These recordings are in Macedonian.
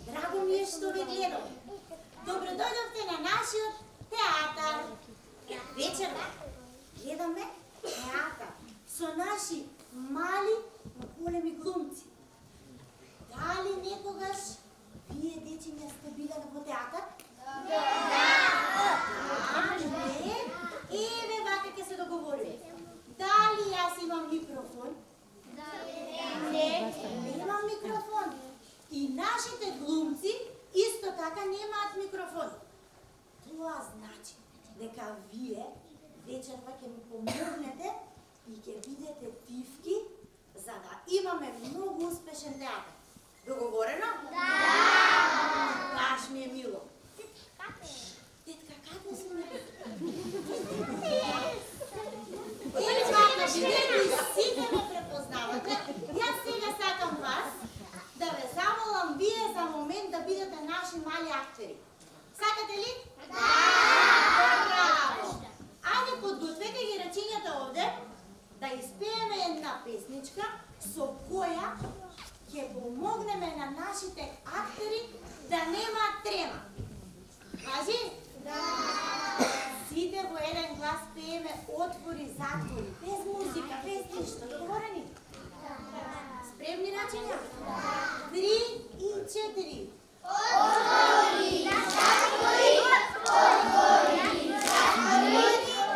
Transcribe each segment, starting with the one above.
Драго ми е што ве гледам. Добродојдовте на нашиот театар. Вечерва гледаме театар со наши мали, но големи глумци. Дали некогаш вие дечиња сте биле во театар? Да! Еве вака ќе се договориме. Дали јас имам микрофон? Не, немам микрофон. И нашите глумци исто така немаат микрофон. Тоа значи дека вие вечерва ќе ми помогнете и ќе бидете тивки за да имаме многу успешен театар. Договорено? Да! Баш ми е мило. Тетка, каде сме? Бидејќи сите ме препознавате, јас сега сакам вас да ве замолам вие за момент да бидете наши мали актери. Сакате ли? Да! Браво! Ајде подгответе ги рачињата овде да испееме една песничка со која ќе помогнеме на нашите актери да немаат трема. Важи? Да! Сите во еден глас пееме отвори, затвори, без музика, без ништо. Договорени? Да. Спремни рачиња? Да. 3 и 4. Отвори, затвори, отвори, затвори,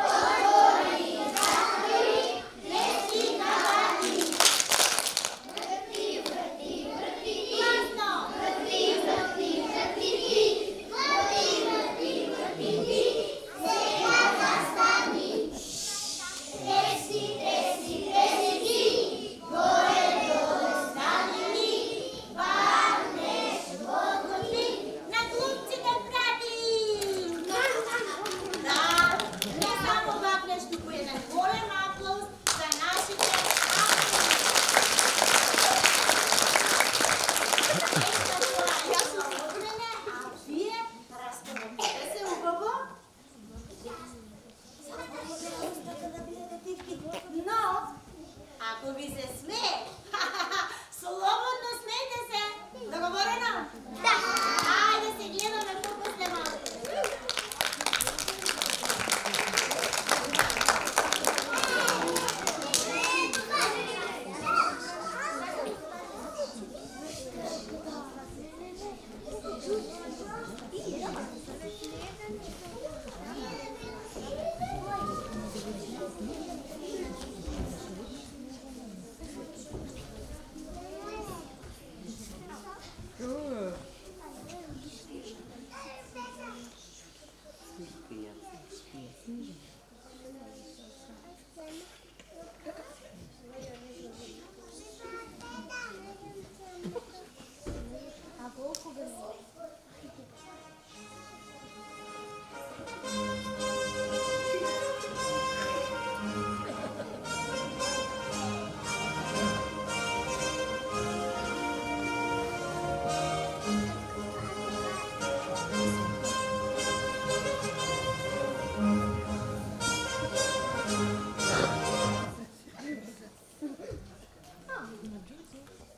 отвори, затвори, врти, навати. Врти, врти, врти, гласно. Врти, врти, врти, врти, врти, врти, врти. Сега застани. Треси, треси, треси ти. Горе, доле, стани ми. Варнеш, подготви. На глумците прати. Да, не само вапнеш, туку еден голем аплауз за нашите актери. Ето тоа е слободрене, а вие разпомогнете се убаво. Но, ако ви се смее, слободно смейте се. Договорено? Да. Ајде се гледаме по-после малко.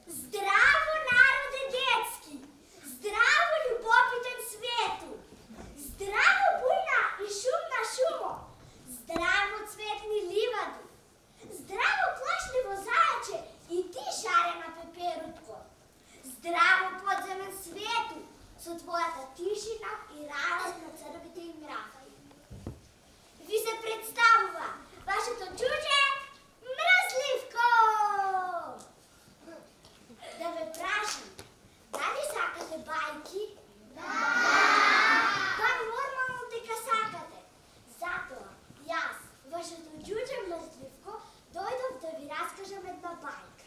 Здраво, народе детски! Здраво, љубопитен свету! Здраво, бујна и шумна шумо! Здраво, цветни ливади! Здраво, плашливо зајаче и ти, шарена пеперутко! Здраво, подземен свету, со твојата тишина и рајот на црвите и мравки! Ви се представува вашето џуџе Мрзливко! Да ве прашам, дали сакате бајки? Да! Тоа нормално дека сакате. Затоа, јас, вашето џуџе Мрзливко, дојдов да ви раскажам една бајка.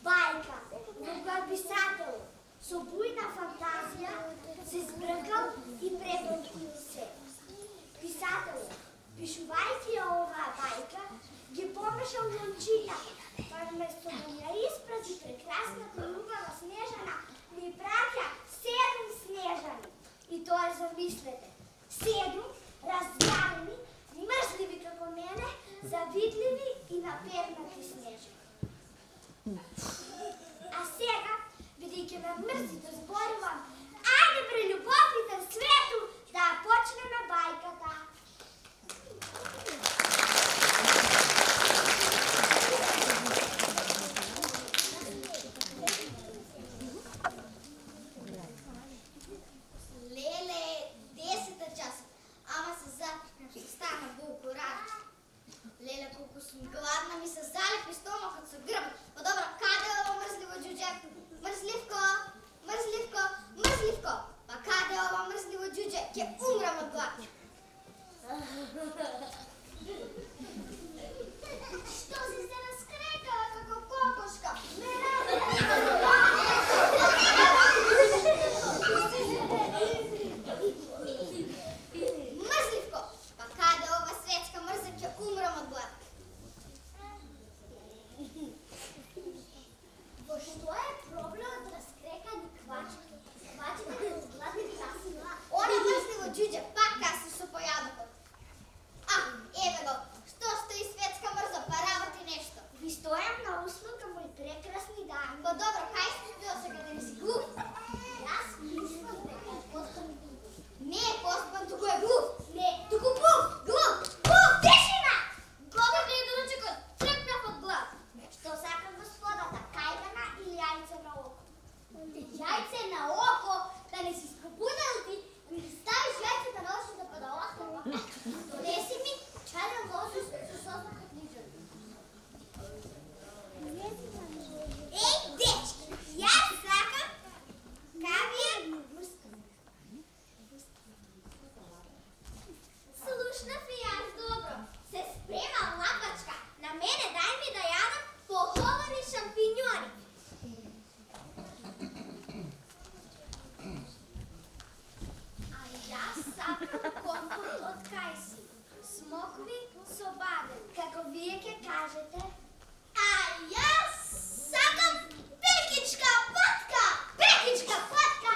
Бајка, во која писател со бујна фантазија се збркал и пребркал се. Писател, пишувајќи оваа бајка, ги помешал јончињата, па вместо да ја испрази прекрасната љубава Снежана, ми праќа 7 снежани. И тоа замислете, 7 разјарени, мрзливи како мене, завидливи и напернати Снежани. А сега, бидејќи ме си да зборувам. Айде, прелюбовните в свету, да почнеме байката. Леле, 10 часа, ама се запихнах, ще стана булкорад. Леле, колко съм гладна, ми се залепи стомахът се гръб. По-добре, къде е ова мързливо джудже? Мързливко, мързливко, мързливко. Па къде е ова мързливо джудже? Ке умрам от глад. Що си се разкрекала како кокошка? Мързливко, па къде е ова светска мърза? Ке умрам от глад. Во што е проблемот да разкрекани квачите? Квачите не згладни часила. Она мързливо джудже пак каси со појадокот. А, еве го, што стои светска мърза, па работи нещо. Ви стојам на услуга, мој прекрасни дами. Па добро, кај си бил сега да не си глуп? Јас мислам дека е постан Не е поспан, туку е глуп. Не, туку пух! Глуп, глуп, Тишина! Кога ми е донучекот? Трепнав од глад. Што сака господата, кајгана или јајце на око? Јајце на око, да не си скопуналти, да ми ставиш јајцата на очи да подалахтава. Донеси ми чајен лозус со соснакот нижен. Еј, дечки, јас сакам кавијар. Слушнав и јас добро. Се спрема лапачка. На мене дај ми да јадам похолани шампиньони. А јас сакам компот од кајси. Смокви со бадем, како вие ќе кажете. А јас сакам пекичка патка. Пекичка патка!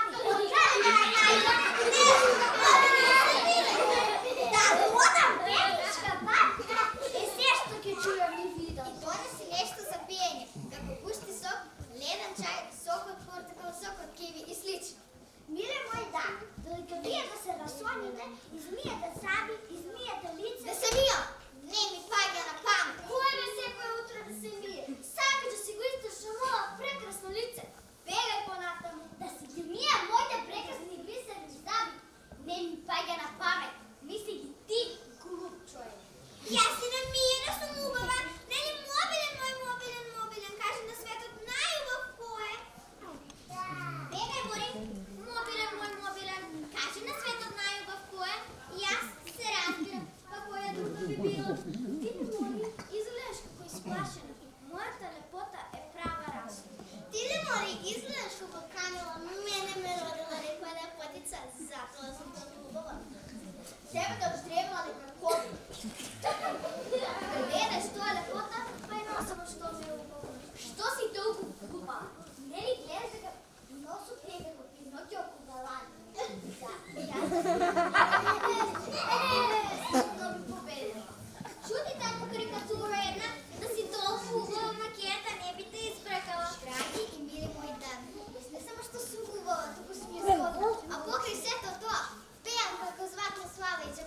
Да водам пекичка патка! Е се што ќе чујам и видам. И донеси нешто за пиење, како пушти сок, леден чај, сок од портакал, сок од киви и слично. Миле мој дан, додека вие да се расоните, измиете саби, измиете лице. Да се мија, не ми паѓа на памет. Кој ме секој утро да се мие? Сака да си го истрша моја прекрасно лице. Бегај понатаму, да си ги мија моите прекрасни бисерни саби. Не ми паѓа на памет. Мисли ги ти, глуп човек. Јас си не мија да сум убава. Нели мобилен, мој мобилен, мобилен, кажи на светот најубав кој е. Бегај, Бори, мобилен, мој мобилен, кажи на светот најубав кој е. Јас се разбирам, па која друга би било. Ти не моли, изгледаш како исплашена. Мојата лепота е права раса. Ти ли, Мори, изгледаш како Камила, мене ме родила некоја лепотица, затоа сум толку убава. Тебе да вздревали како гледаш тоа лепота, па и носам што ми е убаво. Што си толку глупа? Не ли гледаш дека носот е како Пинокио кугалан? Да ми победила. Чути така карикатура една, да си толку убава макета, не би те избракала. Драги и мили мои дами, не само што сум убава, туку сум ја сходна. А покрај сето тоа, пеам како Златна Славиќа,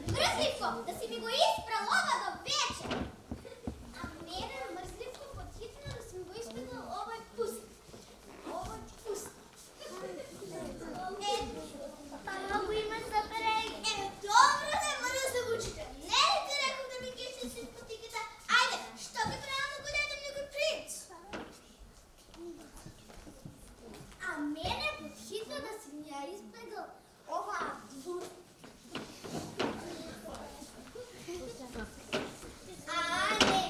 Mrzljivko, da si mi go isprala ova do večer. A mene, mrzljivko, podhitila da si mi go isprala ovaj pust. Ovaj pust. Pa mogu imat za breg. Dobro, ne mora se vučite. Ne li ti rekao da mi kiši si potikata? Ajde, što bi pravno kod jedem nekoj princ? A mene podhitila da si mi ja ispregla ova pust. Ajde.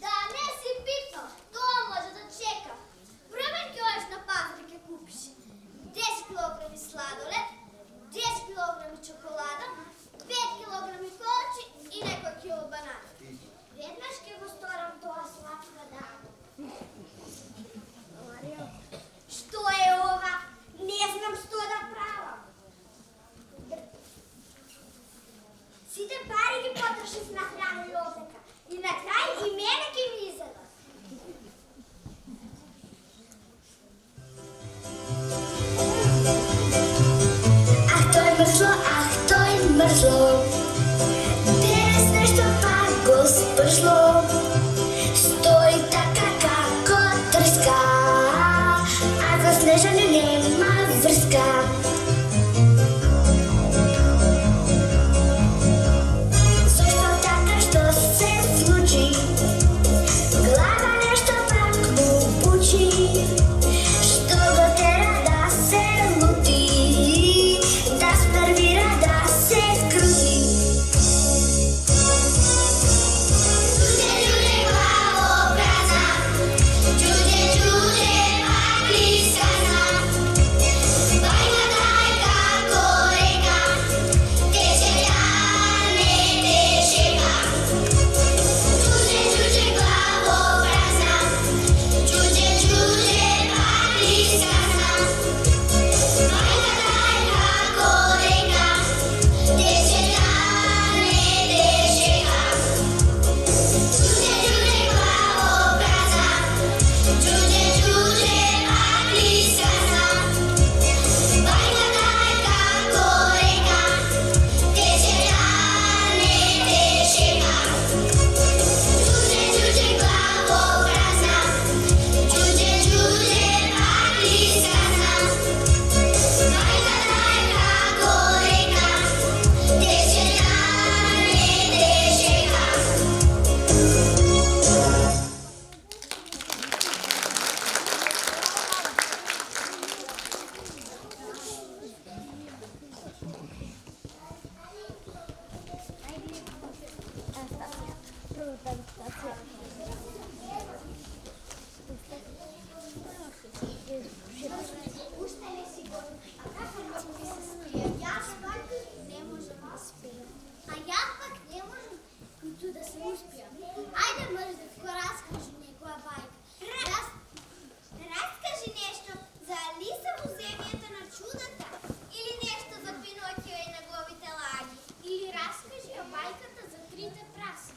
Da ne si pitao, to može da čeka. Prvenke još na paprike kupiš. 10 kg sladoled, 10 kg čokolada, 5 kg koči i neko kilo banana. Vednaške gostoram to svaka dana. Što je ova? Ne znam što da pravam. Site pari ki potroši na hranu i obleka. I na kraj i mene ki mi izada. Ah, to je mrzlo. Teraz nešto pago spršlo. Stoji taka kako trska. A za snežane nema vrska. Zašto taka što se zvuči? Glava nešto pak mu puči. Što go tera da se luti, da snervira, da se kruti. Čuđe, čuđe, glavo prazna, čuđe, čuđe, pakli skazna. Bajka daj kako reka, teče dane, teče ga. Čuđe, čuđe, glavo prazna, čuđe, čuđe, pakli skazna. Bajka daj kako reka, teče dane, teče ga. Čuđe, čuđe, glavo prazna, čuđe, čuđe, pakli skazna. Bajka daj kako reka, teče dane, teče ga. Čuđe, čuđe, glavo prazna, čuđe, čuđe, pakli skazna. Bajka daj kako reka, teče dane, teče ga. Ustane si godin, a kako mogu mi se spije? Ja pak ne možem da spijem. A ja pak ne možem ni tu da se uspijem. Ajde mrzljivko, raskaži njegova bajka. Raskaži nešto za Alisa u zemljeta čudata ili nešto za Pinokio i njegovite lanje. Ili raskaži o bajkata za trite prase.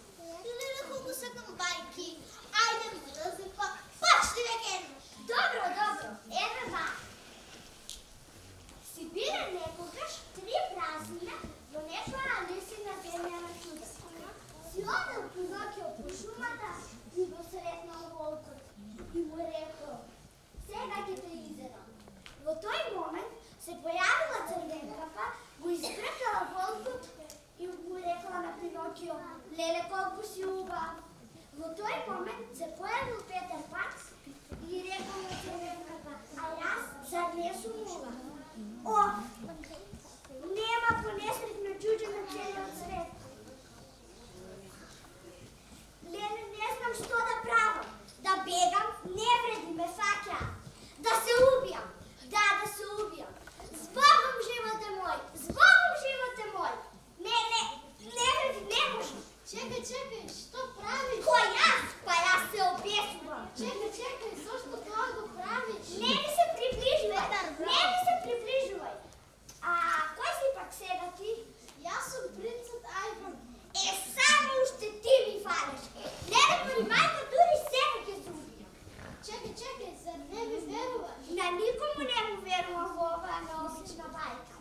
Ili nekogu sakam bajki. Ajde mrzljivko, počni vek jedno. Dobro, evo ba. Sibira nekogaš 3 praznina donešla Alisina zemljana čuda. Si onda u Pinokio po šumata i go sretnao volkot i mu rekao: "Сега ќе те изедам." Во тој момент се појавила Црвенката, го избркала волкот и му рекла на Пинокио: "Леле, колку си убав." Во тој момент се појавил Петер Пан и рекол на Црвенката: "А јас зар не сум убав?" О, нема понесретно џуџе на целиот свет. Леле, не знам што да правам. Да бегам, не вреди, ме фаќа. Да се убијам. Да се убијам. Збогом животе мој, збогом животе мој. Не вреди, не може. Чекай, што правиш? Кој јас? Па јас се обесувам. Чекай, зашто тоа го правиш? Не ми се приближувај. Не ми се приближувај. А кој си пак сега ти? Јас сум принцот Ајван. Само уште ти ми фалиш. Не да понимајте, дури сега ќе се убијам. Чекай, зар не ми веруваш? На никому не му верувам во оваа необична бајка.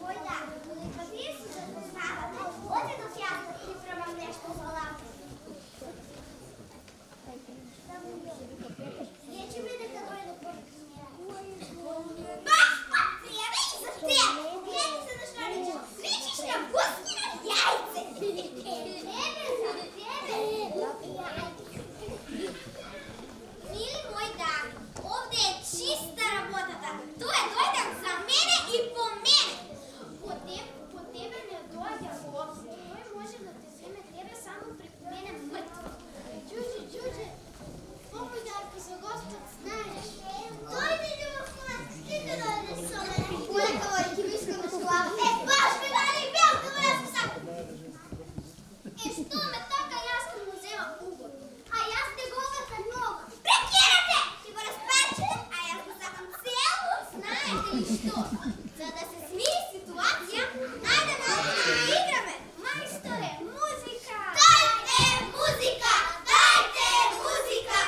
Ойда, коли подивився, зазнавати, от і до п'ятого, і треба нещо залати. Я чи види, коли не Башка, треба і за те! Глянься на що речі. Речиш на вкусні яйця! Милый мой, да, овде е чиста работата. Тоа дојде за мене и по мене. По тебе не дојде овде. Тој може да те земе тебе само преку мене мртво. Джуджи, помој да ако за Господ знаеш. Дојде љубов моја, ти да дојдеш со мене. Мојка мој, ти вискам на слава. Баш ме дали белка моја сам. Што ме така јас ке му зема угод. А јас те голата нога. Прекирате! Ти го разпачете, а јас го сакам цело. Знаете ли што? За да се смири ситуација, ајде малку да играме. Мајсторе, музика! Дајте музика! Дајте музика!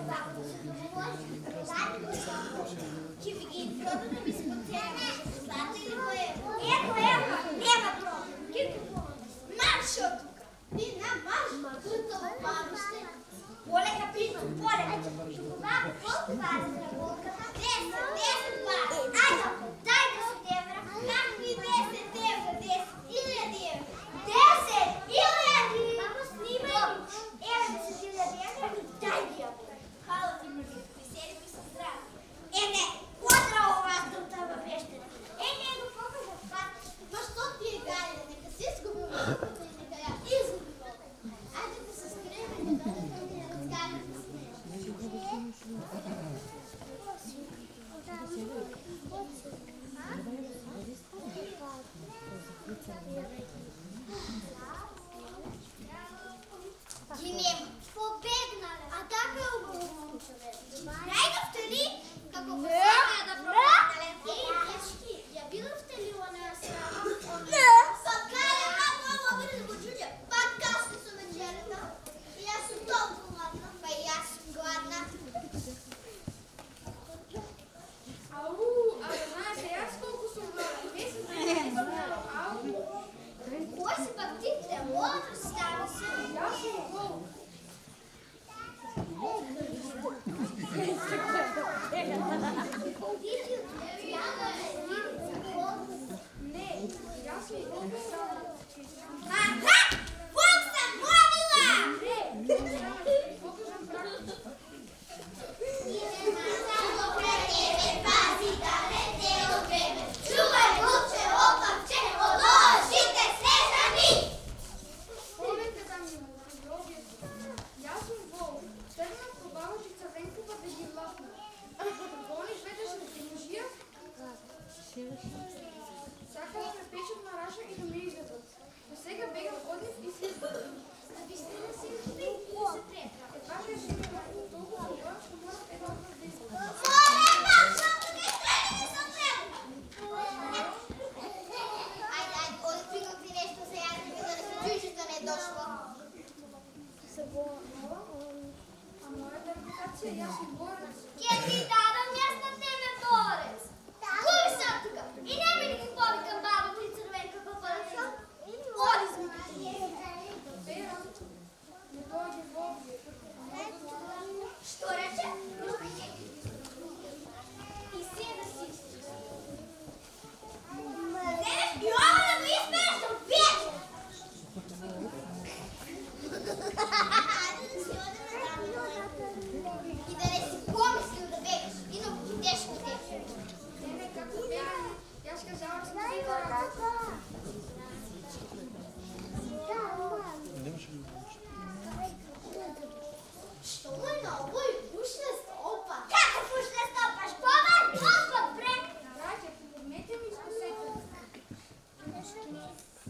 бабо се договорим, продати го само. Чи ви ги продадем изпълнение? Злата или поема? Ето, няма проблем. Кирко, марш от тук. Ти на марш, готово бабище. Полека, притом, полека. Шоколада, колко бази на волката? 10 бази. Айде, дай 10 евра. Какви 10 евра? 10 хиляди евра. 10 хиляди! Мамо, снимай. Ева 10 хиляди евра и дай ги я. Хала ти ме весели ми се здрави. Не, отра у вас да това вещера. Не го покажа факт. Ма що ти е галя? Нека си изгубил волката и нека я изгубил волката. Айде да се скрием и да не разкажем с нея. Ги нема. Побегнале. А така е убаво момче. Дай да втели, како посмея да пробегнале. Дечки, ја бидовте ли онеја срама? Пак каде, како ова бързо го чудя? Пак касно сум вечерата. И јас сум толку гладна. Па и јас сум гладна. Ау, знаеш, јас колку сум гладна. Не сум гладна. Ау. Кој си пак ти те модро става се? Јас сум гол. Не, јас сум гол само. Аха! Волк съм главила! Покажам практика. Само пред тебе пази да не те отгребе. Чувай, луче, опавче, одложите снежани! Помните да ми разлогието. Јас сум гол. Тргнав по бабачица Венкова да ги лапна. Они двете ще ги мъжия. Сакала ме печат на раша и да ме издадат. Но сега бегам от них и си издадат. Вистина си ти се трепа. Едва беше ми толкова добра, че морам едва да издадат. Айде, откриках ти нещо сега да ми да се чуеш да не е дошло. А моята репутация, јас сум борец. Ке ти дадам јас на тебе борец. Губи сам тука. И не ми да ги повикам бабата и цървенка папалаца. Оди с ми. Берам, не дойде Бог. Що рече? И седа си. Вземеш пиона да го изпееш да убиеш. И да не си помислил да бегаш. И да го хитеш по теб. Не, как да бегам, јас казала съм си да работа. Що е на овој пушна стопа? Како пушна стопа? Шпова? Опа, бре! Браќа, помогнете ми спасете.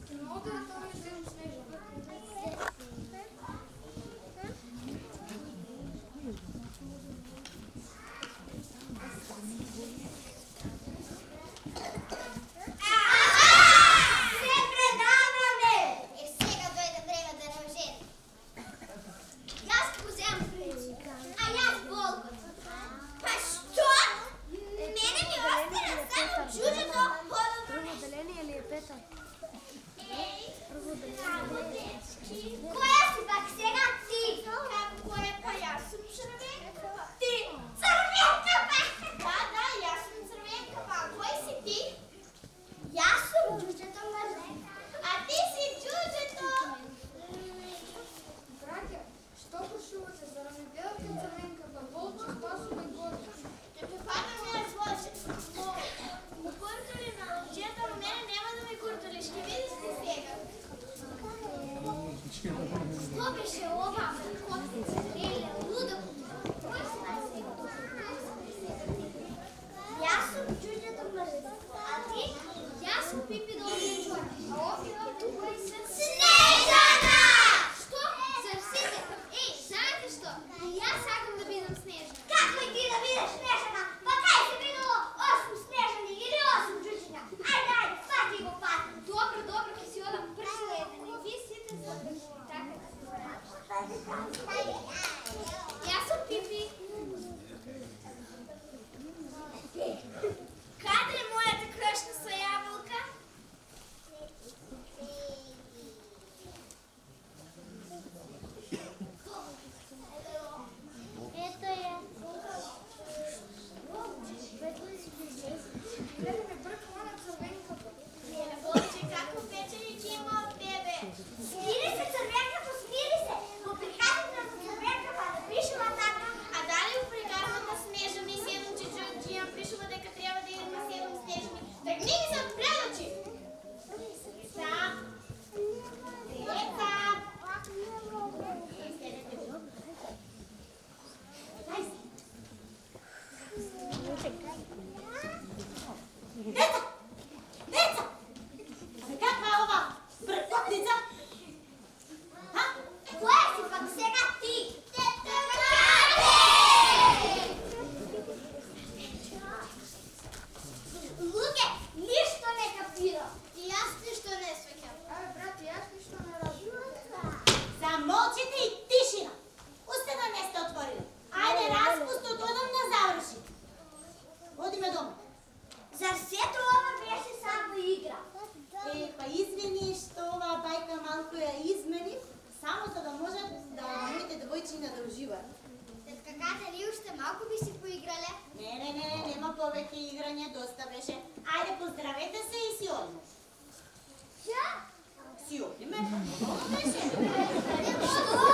Не мога да тоа ми вземам снежа. Се предаваме! Сега дойде време да не ожени. Јас го вземам принцип, а јас болкот. Па што? Мене ми остана само чудото по-добро. Отделение ли е пета? Која си пак сега ти? Како е па јас сум црвенка? Ти? Црвенка па? Да, јас сум црвенка па. Кој си ти? Јас сум џуџето мрзе. А ти си џуџето. Браќа, што пушувате? Зарам не гледате црвенка, па волче, пасува и горе. Те препадам ја звоше. Му куртали на џето, но мене нема да ме куртали. Ще видиш ли сега? Што беше ова? Котица, леле, луда. Кој си най-сега? Јас сум џуџето мрзе. А ти? Јас сум Пипи Долгичко. А овие кои се? Снежана! Што? Съвсите? Ей, знаете што? Јас сакам да бидам Снежана. Како и ти да бидеш Снежана? Па кај се бидало 8 Снежани или 8 џуџиња? Ајде, фати го фати. Добро, ке си одам прши леден. И вие сите за така. Јас сум Пипи. Каде е мојата крошна со јаболка? Ето ја. Гледай ме бркала на црвенката. Леле, Бобче, како печење ќе има од тебе? Смири се, црвенката, смири се! Го прикажете на црвенката, да пишува така. А дали у прикарната Снежана и седом чичуджија пишува дека треба да идем на 7 снежани? Тргни ми се од предочи! Деца! Деца! Деца! Деца! Абе, каква е ова бркотница? А? Која си пак сега ти? Луѓе, ништо не капирам. И јас ништо не свеќам. Абе, брати, јас ништо не разбирам. Замолчите и тишина! Устена не сте отворили. Ајде, распустот одамна заврши. Одиме дома. Зар сето ова беше само игра? Па извини што оваа бајка малку ја измени, само за да можат да моите девојчиња да уживаат. Тетка Катя, ли уште малку би си поиграле? Не, нема повеќе играње, доста беше. Ајде, поздравете се и си одиме. Ја? Си одиме? Ова беше. Што?